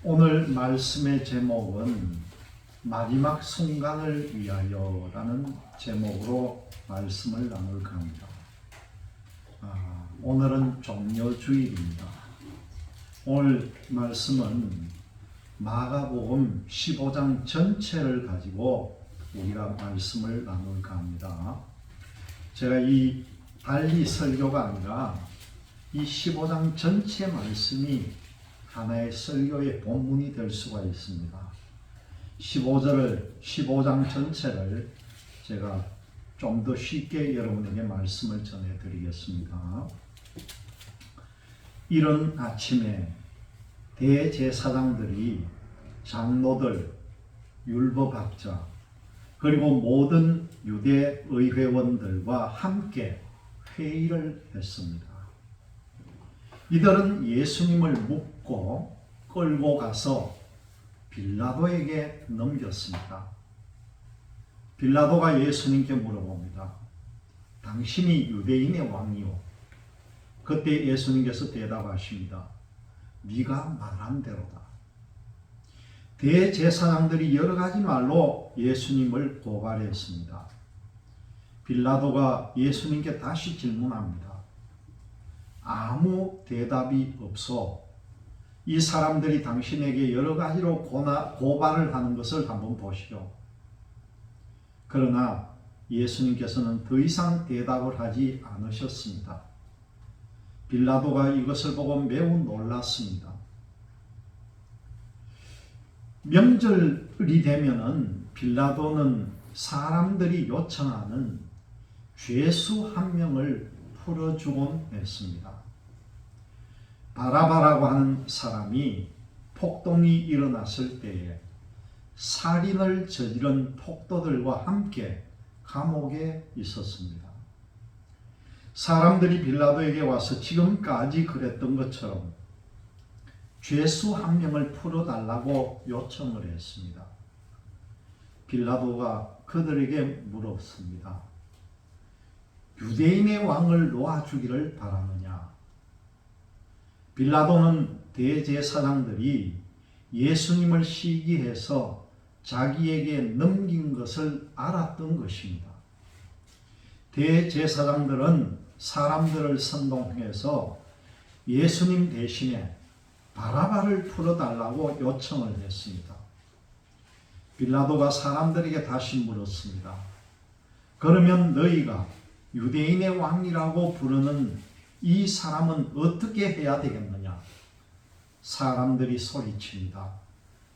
오늘 말씀의 제목은 마지막 순간을 위하여라는 제목으로 말씀을 나눌까 합니다. 오늘은 종려주일입니다. 오늘 말씀은 마가복음 15장 전체를 가지고 우리가 말씀을 나눌까 합니다. 제가 이 달리 설교가 아니라 이 15장 전체 말씀이 하나의 설교의 본문이 될 수가 있습니다. 15장 전체를 제가 좀 더 쉽게 여러분에게 말씀을 전해드리겠습니다. 이른 아침에 대제사장들이 장로들, 율법학자, 그리고 모든 유대 의회원들과 함께 회의를 했습니다. 이들은 예수님을 묻고 끌고 가서 빌라도에게 넘겼습니다. 빌라도가 예수님께 물어봅니다. 당신이 유대인의 왕이요? 그때 예수님께서 대답하십니다. 네가 말한 대로다. 대제사장들이 여러 가지 말로 예수님을 고발했습니다. 빌라도가 예수님께 다시 질문합니다. 아무 대답이 없어 이 사람들이 당신에게 여러 가지로 고발을 하는 것을 한번 보시오. 그러나 예수님께서는 더 이상 대답을 하지 않으셨습니다. 빌라도가 이것을 보고 매우 놀랐습니다. 명절이 되면은 빌라도는 사람들이 요청하는 죄수 한 명을 풀어주곤 했습니다. 바라바라고 하는 사람이 폭동이 일어났을 때에 살인을 저지른 폭도들과 함께 감옥에 있었습니다. 사람들이 빌라도에게 와서 지금까지 그랬던 것처럼 죄수 한 명을 풀어달라고 요청을 했습니다. 빌라도가 그들에게 물었습니다. 유대인의 왕을 놓아주기를 바라느냐? 빌라도는 대제사장들이 예수님을 시기해서 자기에게 넘긴 것을 알았던 것입니다. 대제사장들은 사람들을 선동해서 예수님 대신에 바라바를 풀어달라고 요청을 했습니다. 빌라도가 사람들에게 다시 물었습니다. 그러면 너희가 유대인의 왕이라고 부르는 이 사람은 어떻게 해야 되겠느냐? 사람들이 소리칩니다.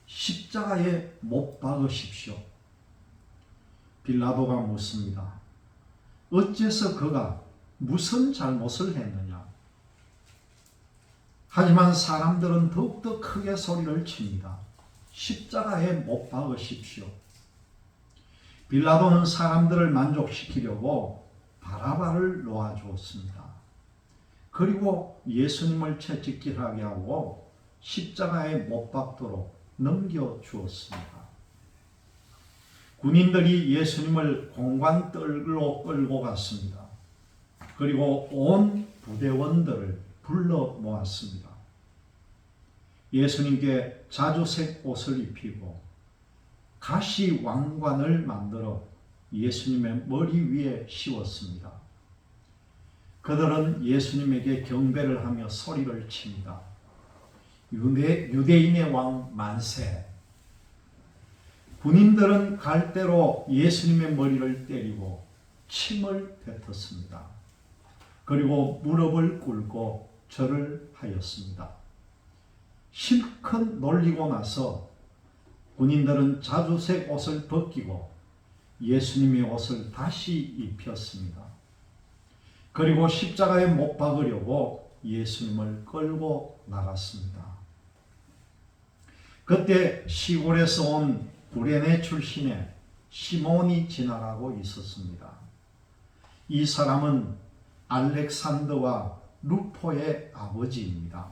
십자가에 못 박으십시오. 빌라도가 묻습니다. 어째서 그가 무슨 잘못을 했느냐? 하지만 사람들은 더욱더 크게 소리를 칩니다. 십자가에 못 박으십시오. 빌라도는 사람들을 만족시키려고 바라바를 놓아주었습니다. 그리고 예수님을 채찍질하게 하고 십자가에 못 박도록 넘겨주었습니다. 군인들이 예수님을 공관뜰로 끌고 갔습니다. 그리고 온 부대원들을 불러 모았습니다. 예수님께 자주색 옷을 입히고 가시 왕관을 만들어 예수님의 머리 위에 씌웠습니다. 그들은 예수님에게 경배를 하며 소리를 칩니다. 유대인의 왕 만세. 군인들은 갈대로 예수님의 머리를 때리고 침을 뱉었습니다. 그리고 무릎을 꿇고 절을 하였습니다. 실컷 놀리고 나서 군인들은 자주색 옷을 벗기고 예수님의 옷을 다시 입혔습니다. 그리고 십자가에 못 박으려고 예수님을 끌고 나갔습니다. 그때 시골에서 온 구레네 출신의 시몬이 지나가고 있었습니다. 이 사람은 알렉산더와 루포의 아버지입니다.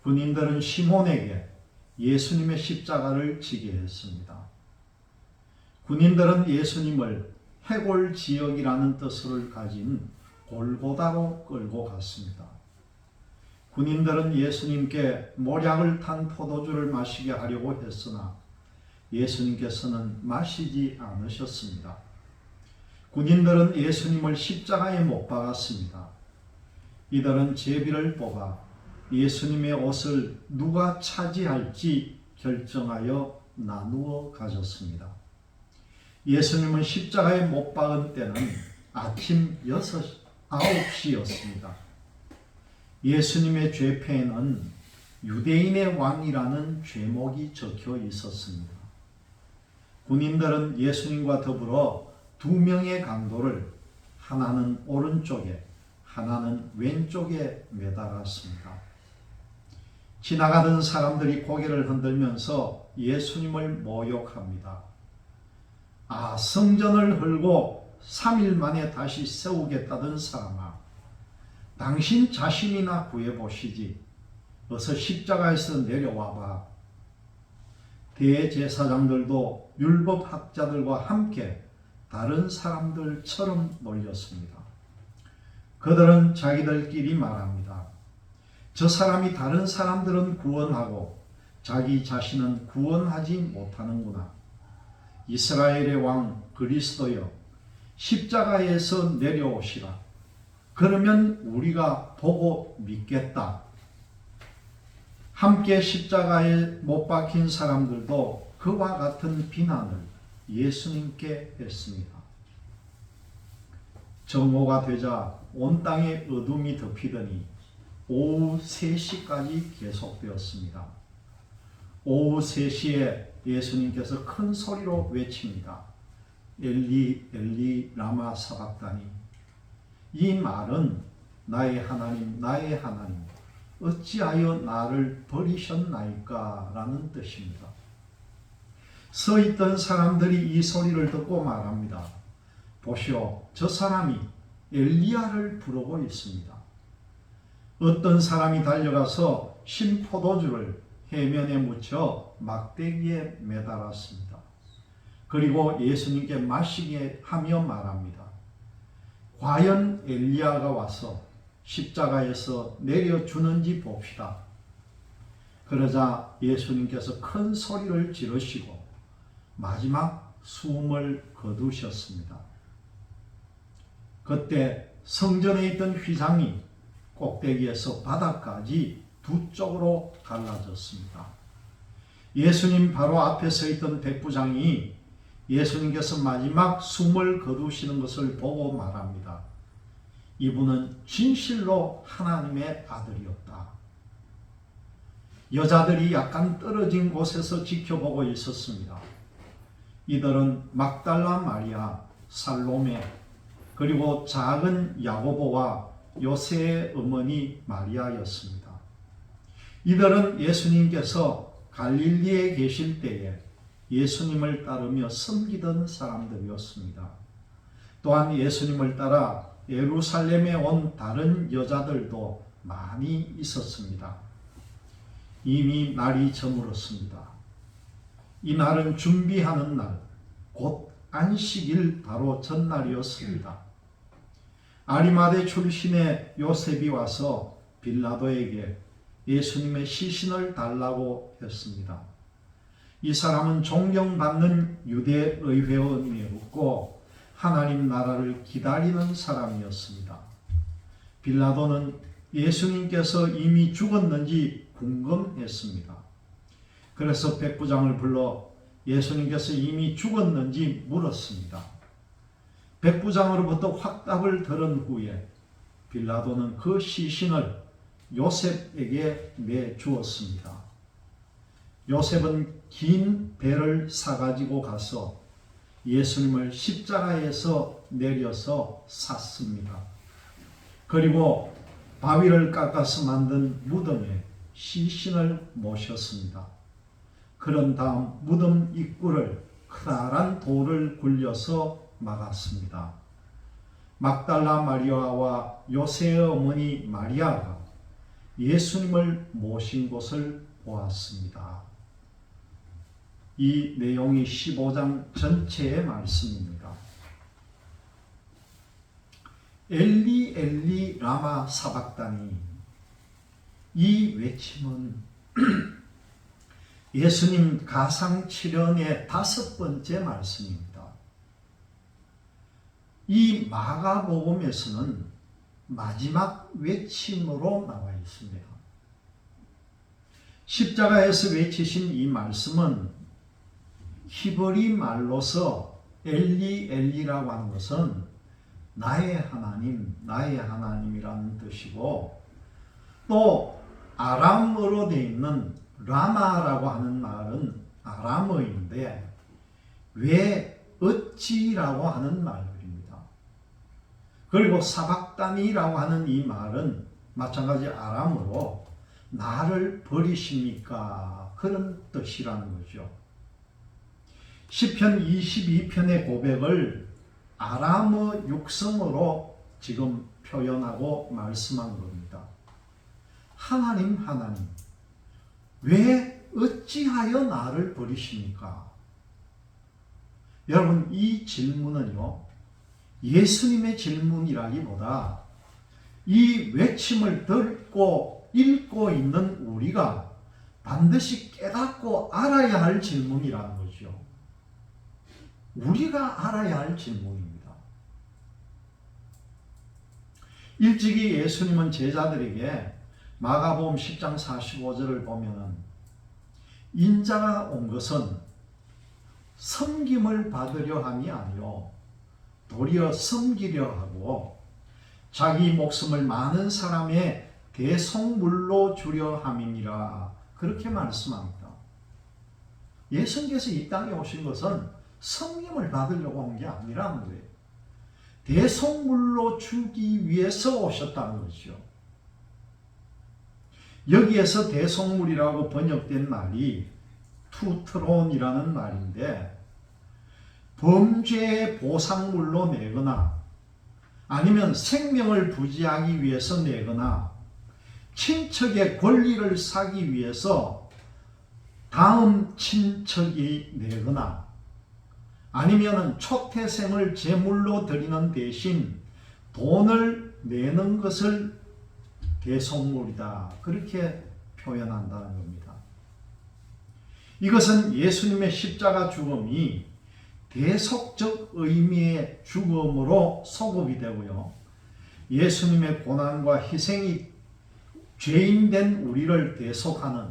군인들은 시몬에게 예수님의 십자가를 지게 했습니다. 군인들은 예수님을 해골 지역이라는 뜻을 가진 골고다로 끌고 갔습니다. 군인들은 예수님께 모략을 탄 포도주를 마시게 하려고 했으나 예수님께서는 마시지 않으셨습니다. 군인들은 예수님을 십자가에 못 박았습니다. 이들은 제비를 뽑아 예수님의 옷을 누가 차지할지 결정하여 나누어 가졌습니다. 예수님은 십자가에 못 박은 때는 아침 9시였습니다. 예수님의 죄패에는 유대인의 왕이라는 죄목이 적혀 있었습니다. 군인들은 예수님과 더불어 2명의 강도를 하나는 오른쪽에 하나는 왼쪽에 매달았습니다. 지나가던 사람들이 고개를 흔들면서 예수님을 모욕합니다. 성전을 헐고 3일 만에 다시 세우겠다던 사람아, 당신 자신이나 구해보시지. 어서 십자가에서 내려와봐. 대제사장들도 율법학자들과 함께 다른 사람들처럼 놀렸습니다. 그들은 자기들끼리 말합니다. 저 사람이 다른 사람들은 구원하고 자기 자신은 구원하지 못하는구나. 이스라엘의 왕 그리스도여, 십자가에서 내려오시라. 그러면 우리가 보고 믿겠다. 함께 십자가에 못 박힌 사람들도 그와 같은 비난을 예수님께 했습니다. 정오가 되자 온 땅에 어둠이 덮이더니 오후 3시까지 계속되었습니다. 오후 3시에 예수님께서 큰 소리로 외칩니다. 엘리 엘리 라마 사박다니. 이 말은 나의 하나님 나의 하나님 어찌하여 나를 버리셨나이까 라는 뜻입니다. 서 있던 사람들이 이 소리를 듣고 말합니다. 보시오, 저 사람이 엘리야를 부르고 있습니다. 어떤 사람이 달려가서 신 포도주를 해면에 묻혀 막대기에 매달았습니다. 그리고 예수님께 마시게 하며 말합니다. 과연 엘리야가 와서 십자가에서 내려주는지 봅시다. 그러자 예수님께서 큰 소리를 지르시고 마지막 숨을 거두셨습니다. 그때 성전에 있던 휘장이 꼭대기에서 바닥까지 두 쪽으로 갈라졌습니다. 예수님 바로 앞에 서 있던 백부장이 예수님께서 마지막 숨을 거두시는 것을 보고 말합니다. 이분은 진실로 하나님의 아들이었다. 여자들이 약간 떨어진 곳에서 지켜보고 있었습니다. 이들은 막달라 마리아, 살로메, 그리고 작은 야고보와 요새의 어머니 마리아였습니다. 이들은 예수님께서 갈릴리에 계실 때에 예수님을 따르며 섬기던 사람들이었습니다. 또한 예수님을 따라 예루살렘에 온 다른 여자들도 많이 있었습니다. 이미 날이 저물었습니다. 이 날은 준비하는 날, 곧 안식일 바로 전날이었습니다. 아리마대 출신의 요셉이 와서 빌라도에게 예수님의 시신을 달라고 했습니다. 이 사람은 존경받는 유대 의회원이었고 하나님 나라를 기다리는 사람이었습니다. 빌라도는 예수님께서 이미 죽었는지 궁금했습니다. 그래서 백부장을 불러 예수님께서 이미 죽었는지 물었습니다. 백부장으로부터 확답을 들은 후에 빌라도는 그 시신을 요셉에게 내주었습니다. 요셉은 긴 배를 사가지고 가서 예수님을 십자가에서 내려서 샀습니다. 그리고 바위를 깎아서 만든 무덤에 시신을 모셨습니다. 그런 다음 무덤 입구를 커다란 돌을 굴려서 막았습니다. 막달라 마리아와 요새의 어머니 마리아가 예수님을 모신 곳을 보았습니다. 이 내용이 15장 전체의 말씀입니다. 엘리 엘리 라마 사박다니. 이 외침은 예수님 가상칠언의 5번째 말씀입니다. 이 마가복음에서는 마지막 외침으로 나와 있습니다. 십자가에서 외치신 이 말씀은 히브리 말로서 엘리 엘리라고 하는 것은 나의 하나님, 나의 하나님이라는 뜻이고, 또 아람어로 되어 있는 라마라고 하는 말은 아람어인데 왜 어찌라고 하는 말들입니다. 그리고 사박다니라고 하는 이 말은 마찬가지 아람어로 나를 버리십니까? 그런 뜻이라는 거죠. 시편 22편의 고백을 아람어 육성어로 지금 표현하고 말씀한 겁니다. 하나님, 하나님, 왜 어찌하여 나를 버리십니까? 여러분, 이 질문은요, 예수님의 질문이라기보다 이 외침을 듣고 읽고 있는 우리가 반드시 깨닫고 알아야 할 질문이라는 거죠. 우리가 알아야 할 질문입니다. 일찍이 예수님은 제자들에게 마가복음 10장 45절을 보면 인자가 온 것은 섬김을 받으려 함이 아니요 도리어 섬기려 하고 자기 목숨을 많은 사람의 대속물로 주려 함이니라, 그렇게 말씀합니다. 예수님께서 이 땅에 오신 것은 섬김을 받으려고 온 게 아니라는 거예요. 대속물로 주기 위해서 오셨다는 것이죠. 여기에서 대속물이라고 번역된 말이 투트론이라는 말인데, 범죄의 보상물로 내거나 아니면 생명을 부지하기 위해서 내거나 친척의 권리를 사기 위해서 다음 친척이 내거나 아니면 초태생을 제물로 드리는 대신 돈을 내는 것을 대속물이다, 그렇게 표현한다는 겁니다. 이것은 예수님의 십자가 죽음이 대속적 의미의 죽음으로 소급이 되고요, 예수님의 고난과 희생이 죄인된 우리를 대속하는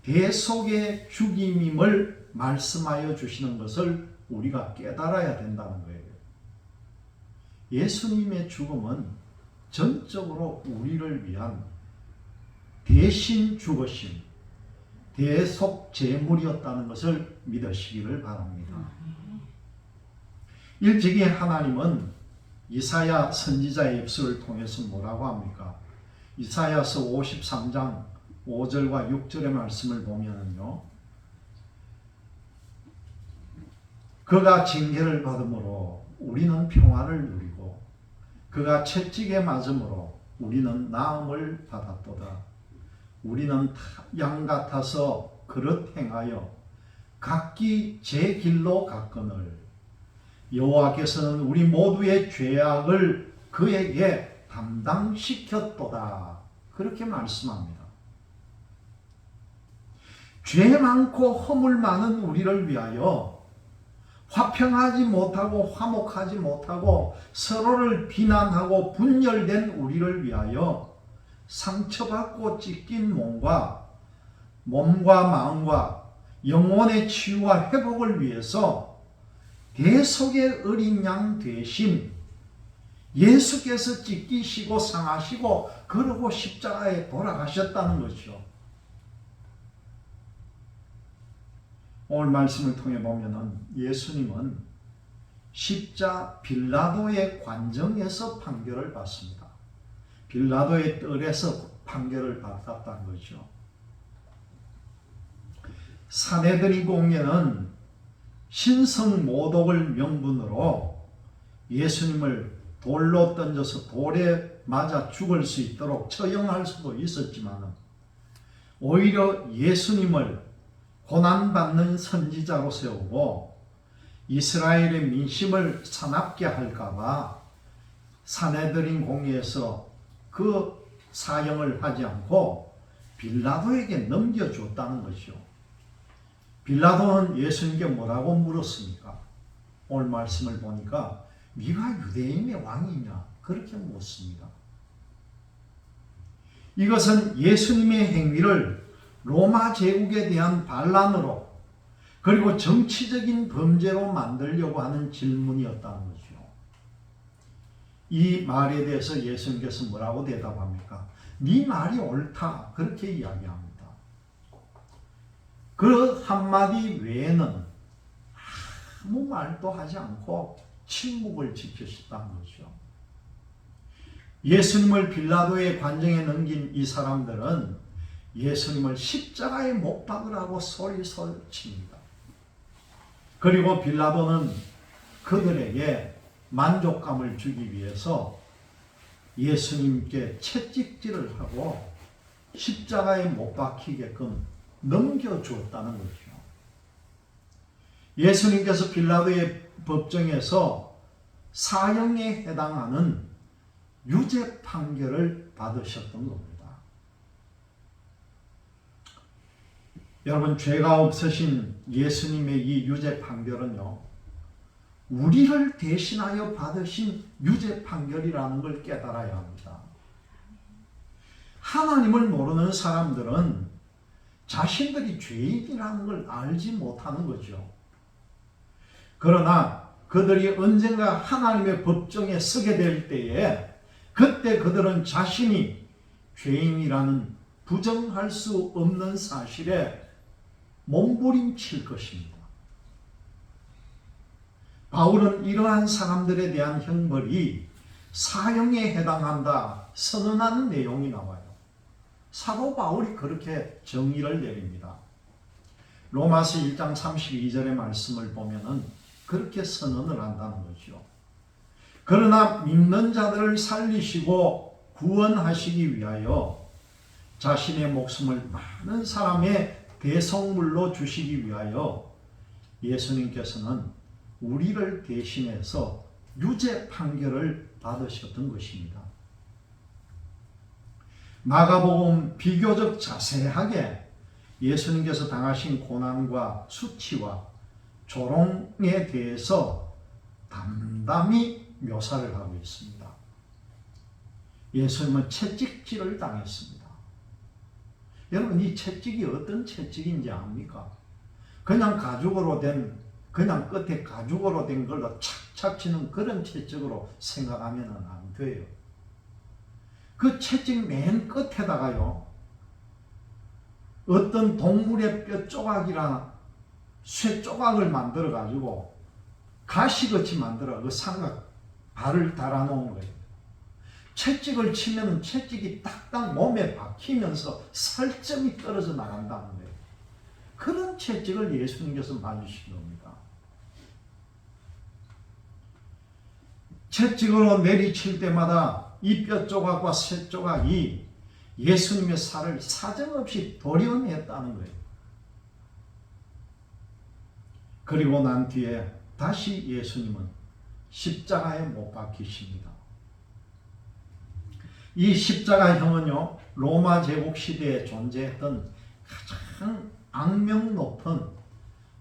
대속의 죽임임을 말씀하여 주시는 것을 우리가 깨달아야 된다는 거예요. 예수님의 죽음은 전적으로 우리를 위한 대신 죽으심, 대속 제물이었다는 것을 믿으시기를 바랍니다. 일찍이 하나님은 이사야 선지자의 입술을 통해서 뭐라고 합니까? 이사야서 53장 5절과 6절의 말씀을 보면요, 그가 징계를 받음으로 우리는 평화를 누리고 그가 채찍에 맞음으로 우리는 나음을 받았도다. 우리는 양 같아서 그릇 행하여 각기 제 길로 갔거늘 여호와께서는 우리 모두의 죄악을 그에게 담당시켰도다, 그렇게 말씀합니다. 죄 많고 허물 많은 우리를 위하여 화평하지 못하고 화목하지 못하고 서로를 비난하고 분열된 우리를 위하여 상처받고 찢긴 몸과 마음과 영혼의 치유와 회복을 위해서 대속의 어린 양 되신 예수께서 찢기시고 상하시고 그러고 십자가에 돌아가셨다는 것이죠. 오늘 말씀을 통해 보면은 예수님은 십자 빌라도의 관정에서 판결을 받습니다. 빌라도의 뜰에서 판결을 받았다는 거죠. 산헤드린 공회는 신성 모독을 명분으로 예수님을 돌로 던져서 돌에 맞아 죽을 수 있도록 처형할 수도 있었지만 오히려 예수님을 고난받는 선지자로 세우고 이스라엘의 민심을 사납게 할까봐 산헤드린 공회에서 그 사형을 하지 않고 빌라도에게 넘겨줬다는 것이요. 빌라도는 예수님께 뭐라고 물었습니까? 오늘 말씀을 보니까 네가 유대인의 왕이냐? 그렇게 묻습니다. 이것은 예수님의 행위를 로마 제국에 대한 반란으로 그리고 정치적인 범죄로 만들려고 하는 질문이었다는 거죠. 이 말에 대해서 예수님께서 뭐라고 대답합니까? 네 말이 옳다. 그렇게 이야기합니다. 그 한마디 외에는 아무 말도 하지 않고 침묵을 지키셨다는 거죠. 예수님을 빌라도의 관정에 넘긴 이 사람들은 예수님을 십자가에 못 박으라고 소리를 칩니다. 그리고 빌라도는 그들에게 만족감을 주기 위해서 예수님께 채찍질을 하고 십자가에 못 박히게끔 넘겨주었다는 거죠. 예수님께서 빌라도의 법정에서 사형에 해당하는 유죄 판결을 받으셨던 겁니다. 여러분, 죄가 없으신 예수님의 이 유죄 판결은요, 우리를 대신하여 받으신 유죄 판결이라는 걸 깨달아야 합니다. 하나님을 모르는 사람들은 자신들이 죄인이라는 걸 알지 못하는 거죠. 그러나 그들이 언젠가 하나님의 법정에 서게 될 때에 그때 그들은 자신이 죄인이라는 부정할 수 없는 사실에 몸부림칠 것입니다. 바울은 이러한 사람들에 대한 형벌이 사형에 해당한다 선언하는 내용이 나와요. 사도 바울이 그렇게 정의를 내립니다. 로마서 1장 32절의 말씀을 보면은 그렇게 선언을 한다는 거죠. 그러나 믿는 자들을 살리시고 구원하시기 위하여 자신의 목숨을 많은 사람의 대속물로 주시기 위하여 예수님께서는 우리를 대신해서 유죄 판결을 받으셨던 것입니다. 마가복음 비교적 자세하게 예수님께서 당하신 고난과 수치와 조롱에 대해서 담담히 묘사를 하고 있습니다. 예수님은 채찍질을 당했습니다. 여러분, 이 채찍이 어떤 채찍인지 압니까? 그냥 가죽으로 된, 그냥 끝에 가죽으로 된 걸로 착착 치는 그런 채찍으로 생각하면 안 돼요. 그 채찍 맨 끝에다가요, 어떤 동물의 뼈 조각이나 쇠 조각을 만들어 가지고 가시같이 만들어 그 삼각 발을 달아놓은 거예요. 채찍을 치면 채찍이 딱딱 몸에 박히면서 살점이 떨어져 나간다는 거예요. 그런 채찍을 예수님께서 맞으신 겁니다. 채찍으로 내리칠 때마다 이 뼈 조각과 쇠 조각이 예수님의 살을 사정없이 도려냈다는 거예요. 그리고 난 뒤에 다시 예수님은 십자가에 못 박히십니다. 이 십자가형은요, 로마 제국 시대에 존재했던 가장 악명 높은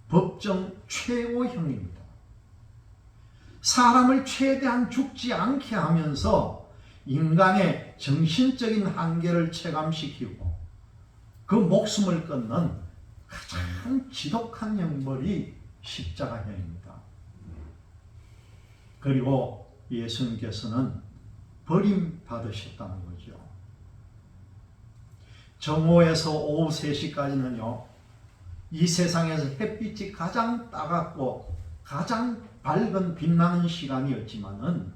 법정 최고형입니다. 사람을 최대한 죽지 않게 하면서 인간의 정신적인 한계를 체감시키고 그 목숨을 끊는 가장 지독한 형벌이 십자가형입니다. 그리고 예수님께서는 버림받으셨다는 거죠. 정오에서 오후 3시까지는요, 이 세상에서 햇빛이 가장 따갑고 가장 밝은 빛나는 시간이었지만은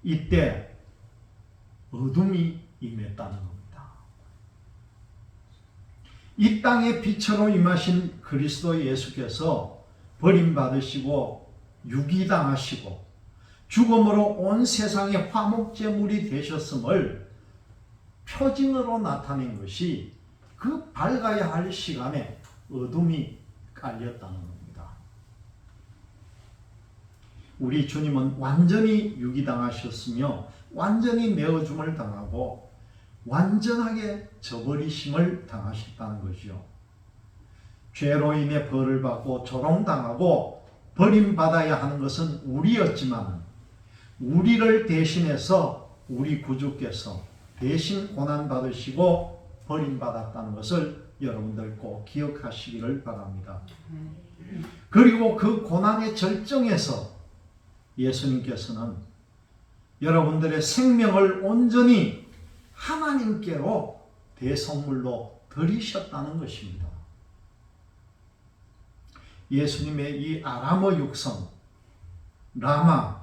이때 어둠이 임했다는 겁니다. 이 땅의 빛으로 임하신 그리스도 예수께서 버림받으시고 유기당하시고 죽음으로 온 세상의 화목제물이 되셨음을 표징으로 나타낸 것이 그 밝아야 할 시간에 어둠이 깔렸다는 겁니다. 우리 주님은 완전히 유기당하셨으며 완전히 내어줌을 당하고 완전하게 저버리심을 당하셨다는 것이요. 죄로 인해 벌을 받고 조롱당하고 버림받아야 하는 것은 우리였지만 우리를 대신해서 우리 구주께서 대신 고난받으시고 버림받았다는 것을 여러분들 꼭 기억하시기를 바랍니다. 그리고 그 고난의 절정에서 예수님께서는 여러분들의 생명을 온전히 하나님께로 대성물로 드리셨다는 것입니다. 예수님의 이 아람어 육성 라마라고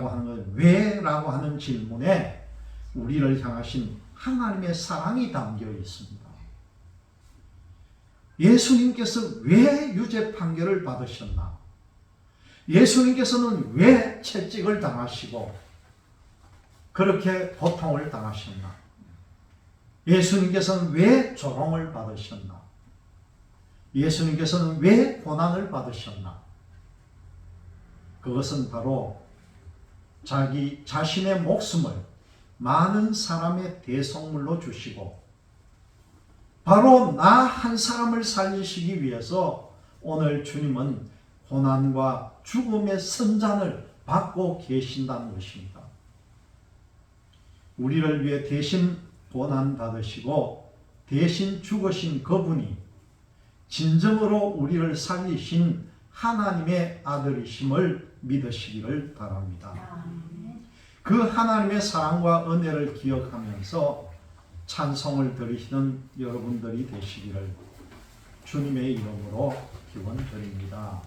하는 것, 왜라고 하는 질문에 우리를 향하신 하나님의 사랑이 담겨 있습니다. 예수님께서 왜 유죄 판결을 받으셨나? 예수님께서는 왜 채찍을 당하시고 그렇게 고통을 당하셨나? 예수님께서는 왜 조롱을 받으셨나? 예수님께서는 왜 고난을 받으셨나? 그것은 바로 자신의 목숨을 많은 사람의 대속물로 주시고 바로 나 한 사람을 살리시기 위해서 오늘 주님은 고난과 죽음의 선잔을 받고 계신다는 것입니다. 우리를 위해 대신 고난 받으시고 대신 죽으신 그분이 진정으로 우리를 살리신 하나님의 아들이심을 믿으시기를 바랍니다. 그 하나님의 사랑과 은혜를 기억하면서 찬송을 드리시는 여러분들이 되시기를 주님의 이름으로 기원드립니다.